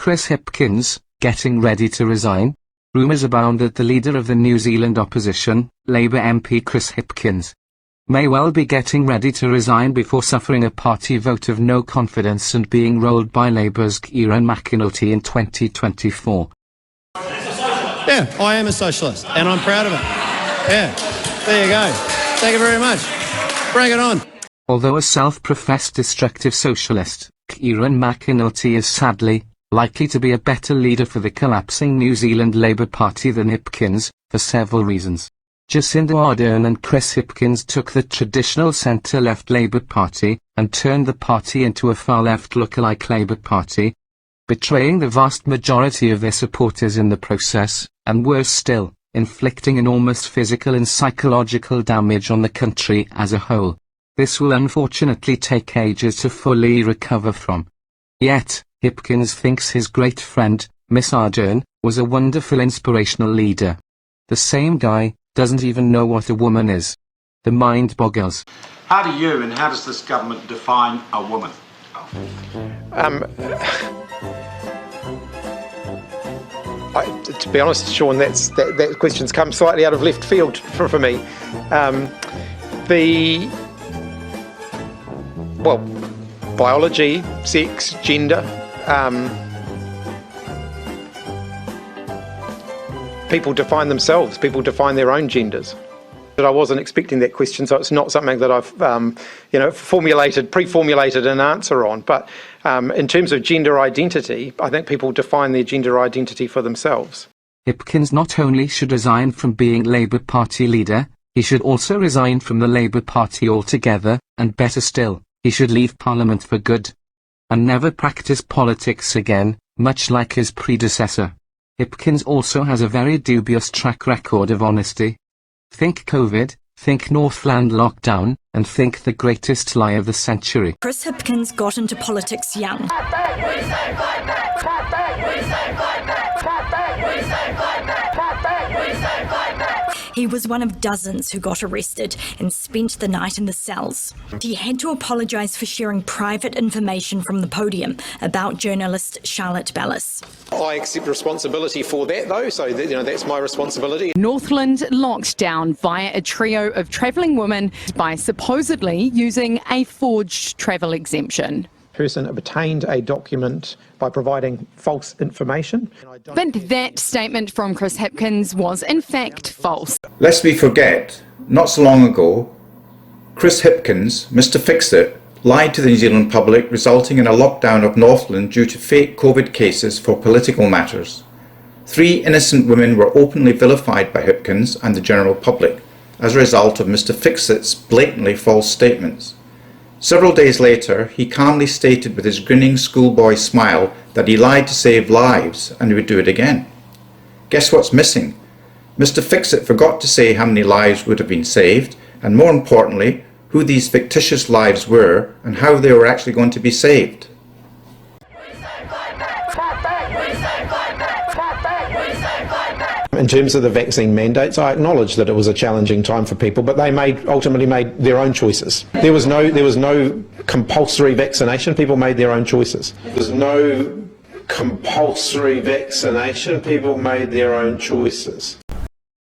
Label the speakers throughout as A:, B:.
A: Chris Hipkins, getting ready to resign? Rumours abound that the leader of the New Zealand opposition, Labour MP Chris Hipkins, may well be getting ready to resign before suffering a party vote of no confidence and being rolled by Labour's Kieran McAnulty in 2024.
B: Yeah, I am a socialist, and I'm proud of it. Yeah, there you go. Thank you very much. Bring it on.
A: Although a self-professed destructive socialist, Kieran McAnulty is sadly likely to be a better leader for the collapsing New Zealand Labour Party than Hipkins, for several reasons. Jacinda Ardern and Chris Hipkins took the traditional centre-left Labour Party and turned the party into a far-left lookalike Labour Party, betraying the vast majority of their supporters in the process, and worse still, inflicting enormous physical and psychological damage on the country as a whole. This will unfortunately take ages to fully recover from. Yet, Hipkins thinks his great friend, Miss Ardern, was a wonderful inspirational leader. The same guy doesn't even know what a woman is. The mind boggles.
C: How do you and how does this government define a woman?
D: To be honest, Sean, that question's come slightly out of left field for me. Biology, sex, gender. People define themselves. People define their own genders. But I wasn't expecting that question, so it's not something that I've, pre-formulated an answer on. But in terms of gender identity, I think people define their gender identity for themselves.
A: Hipkins not only should resign from being Labour Party leader, he should also resign from the Labour Party altogether, and better still, he should leave Parliament for good. And never practice politics again, much like his predecessor. Hipkins also has a very dubious track record of honesty. Think COVID, think Northland lockdown, and think the greatest lie of the century.
E: Chris Hipkins got into politics young. He was one of dozens who got arrested and spent the night in the cells. He had to apologise for sharing private information from the podium about journalist Charlotte Bellis.
D: I accept responsibility for that, though, so that's my responsibility.
F: Northland locked down via a trio of travelling women by supposedly using a forged travel exemption.
D: Person obtained a document by providing false information.
F: But that statement from Chris Hipkins was in fact false.
G: Lest we forget, not so long ago, Chris Hipkins, Mr Fix-It, lied to the New Zealand public, resulting in a lockdown of Northland due to fake COVID cases for political matters. 3 innocent women were openly vilified by Hipkins and the general public as a result of Mr Fix-It's blatantly false statements. Several days later, he calmly stated with his grinning schoolboy smile that he lied to save lives and he would do it again. Guess what's missing? Mr Fix-It forgot to say how many lives would have been saved, and more importantly, who these fictitious lives were and how they were actually going to be saved.
B: In terms of the vaccine mandates, I acknowledge that it was a challenging time for people, but they ultimately made their own choices. There was no compulsory vaccination. People made their own choices. There was no compulsory vaccination. People made their own choices.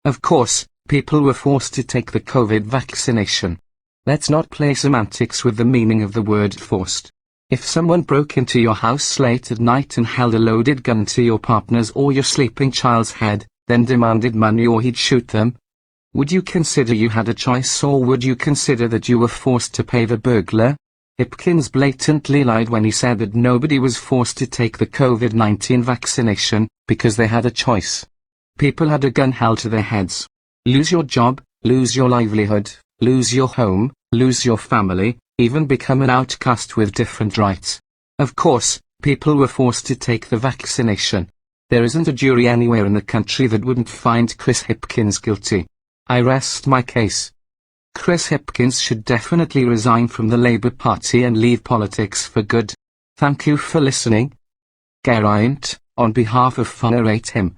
A: Of course, people were forced to take the COVID vaccination. Let's not play semantics with the meaning of the word forced. If someone broke into your house late at night and held a loaded gun to your partner's or your sleeping child's head, then demanded money or he'd shoot them, would you consider you had a choice, or would you consider that you were forced to pay the burglar? Hipkins blatantly lied when he said that nobody was forced to take the COVID-19 vaccination because they had a choice. People had a gun held to their heads. Lose your job, lose your livelihood, lose your home, lose your family, even become an outcast with different rights. Of course, people were forced to take the vaccination. There isn't a jury anywhere in the country that wouldn't find Chris Hipkins guilty. I rest my case. Chris Hipkins should definitely resign from the Labour Party and leave politics for good. Thank you for listening. Geraint, on behalf of WhangareiTim.